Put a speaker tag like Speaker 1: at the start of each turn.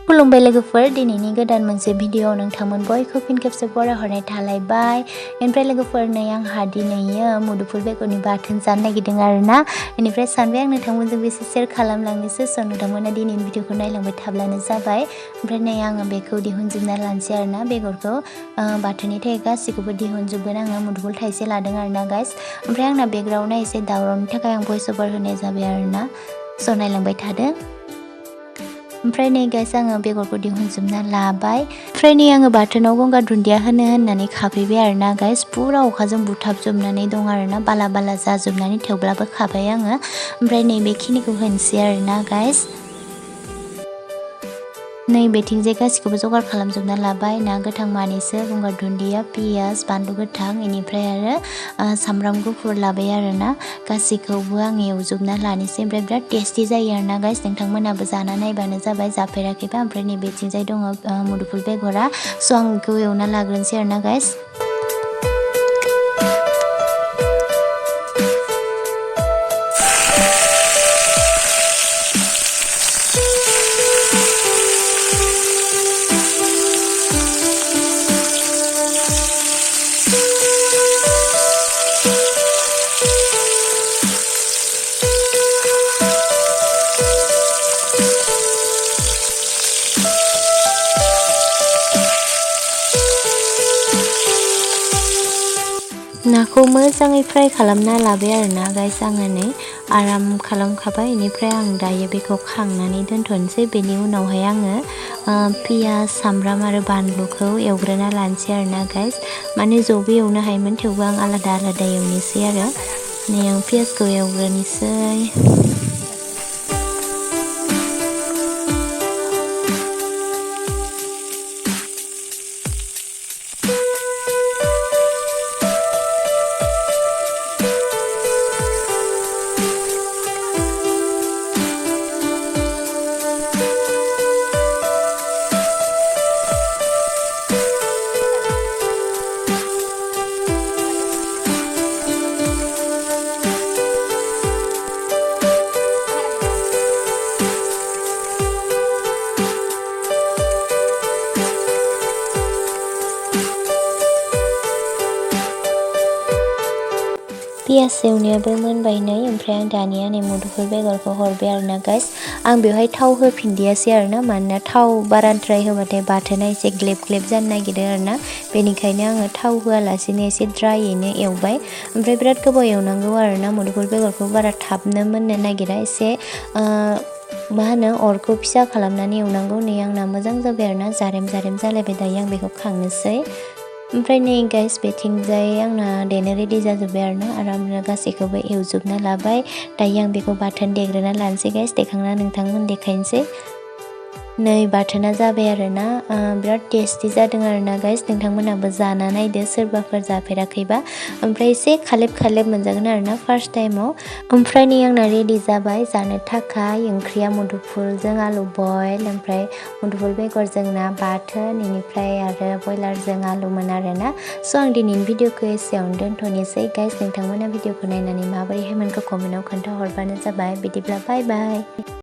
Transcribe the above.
Speaker 1: खुलुमबाय लोगोफोर दिनैनि गोदान मोनसे भिडिअ नोंथांमोन बयखौ फिन खेबसे बरायहरनाय थालायबाय। ओमफ्राय लोगोफोर नै आंहा दिनैयो मुदुमफुल बेगरनि बाथोन जानो नागिरदों आरोना। बेनिफ्राय सानबाय आं नोंथांमोनजों बेसे शेयार खालामलांनोसो स' नोंथांमोना दिनैनि भिडिअखौ नायलांबाय थाब्लानो जाबाय। ओमफ्राय नै आङो बेखौ दिहुनजोबना लानोसै आरोना बेगरखौ बाथोननि थाखाय गासैखौबो दिहुनजोबगोन आङो मुदुमफुल थाइसे लादों आरोना गाइस। ओमफ्राय आंना बेकग्राउन्डआ एसे दावरावनि थाखाय आं भइस ओभार होनाय जाबाय आरोना स' नायलांबाय थादो। ओमफ्राय नै गाइस आङो बेगरखौ दिहुनजोबना लाबाय। ओमफ्राय नै आङो बाथोनाव गंगार दुन्दिया होननानै खाफैबाय आरोना गाइस। पुरा अखाजों बुथाबजोबनानै दं आरोना बाला बाला जाजोबनानै थेवब्लाबो खाबाय आङो। ओमफ्राय नै बेखिनिखौ होनोसै आरोना गाइस। नै बेथिंजाय गासिखौबो जगार खालामजोबना लाबाय। ना गोथां मानैसो, गंगार दुन्दिया, पियाज, बानलु गोथां, बेनिफ्राय आरो सामब्राम गुफुर लाबाय आरोना। गासिखौबो आं एवजोबना लानोसै। ओमफ्राय बिराद टेस्टि जायो आरोना गाइस। नोंथांमोनाबो जाना नायबानो जाबाय जाफेराखैबा। ओमफ्राय नै बेथिंजाय दङ मुदुमफुल बेगरा स' आं बेखौ एवना लाग्रोनोसै आरोना गाइस। नाखौ मोजाङै फ्राय खालामना लाबाय आरोना गाइस आङो नै आराम खालामखाबाय। बेनिफ्राय आं दायो बेखौ खांनानै दोनथ'नोसै। बेनि उनावहाय आङो पियाज, सामब्राम आरो बानलुखौ एवग्रोना लानोसै आरोना गाइस। माने ज'बो एवनो हायोमोन थेवबो आं आलादा आलादा एवनोसै आरो। नै आं पियाजखौ एवग्रोनोसै। पियाज एवनायाबो मोनबाय नै। ओमफ्राय आं दानिया नै मुदुमफुल बेगरखौ हरबाय आरोना गाइस। आं बेवहाय थाव होफिनदियासै आरोना मानोना थाव बाराद्राय होबाथाय बाथोना एसे ग्लेब ग्लेब जानो नागिरो आरोना। बेनिखायनो आङो थाव होआलासिनो एसे ड्रायैनो एवबाय। ओमफ्राय बिराद गोबाव एवनांगौ आरोना मुदुमफुल बेगरखौ बारा थाबनो मोननो नागिरा। एसे मा होनो अरखौ फिसा खालामनानै एवनांगौ। नै आंना मोजां जाबाय आरोना जारेम जारेम जालायबाय। दायो आं बेखौ खांनोसै। ओमफ्राय नै गाइस बेथिंजाय आंना देनो रेडि जाजोब्बाय आरोना आरामनो गासैखौबो एवजोबना लाबाय। दायो आं बेखौ बाथोन देग्रोना लानोसै गाइस। देखांना नोंथांमोन देखायनोसै। नै बाथोना जाबाय आरोना बिराद टेस्टि जादों आरोना गाइस। नोंथांमोनाबो जाना नायदो सोरबाफोर जाफेराखैबा। ओमफ्राय एसे खालेब खालेब मोनजागोन आरोना फार्स्ट टाइमाव। ओमफ्राय नै आंना रेडि जाबाय जानो थाखाय। ओंख्रिया मुदुमफुलजों आलु बयल, ओमफ्राय मुदुमफुल बेगरजों ना बाथोन, बेनिफ्राय आरो बयलारजों आलुमोन आरोना। स' आं दिनैनि भिडिअखौ एसेयावनो दोनथ'नोसै गाइस। नोंथांमोना भिडिअखौ नायनानै माबोरैहाय मोनखो कमेन्टआव खोन्थाहरबानो जाबाय। बिदिब्ला बाय बाय।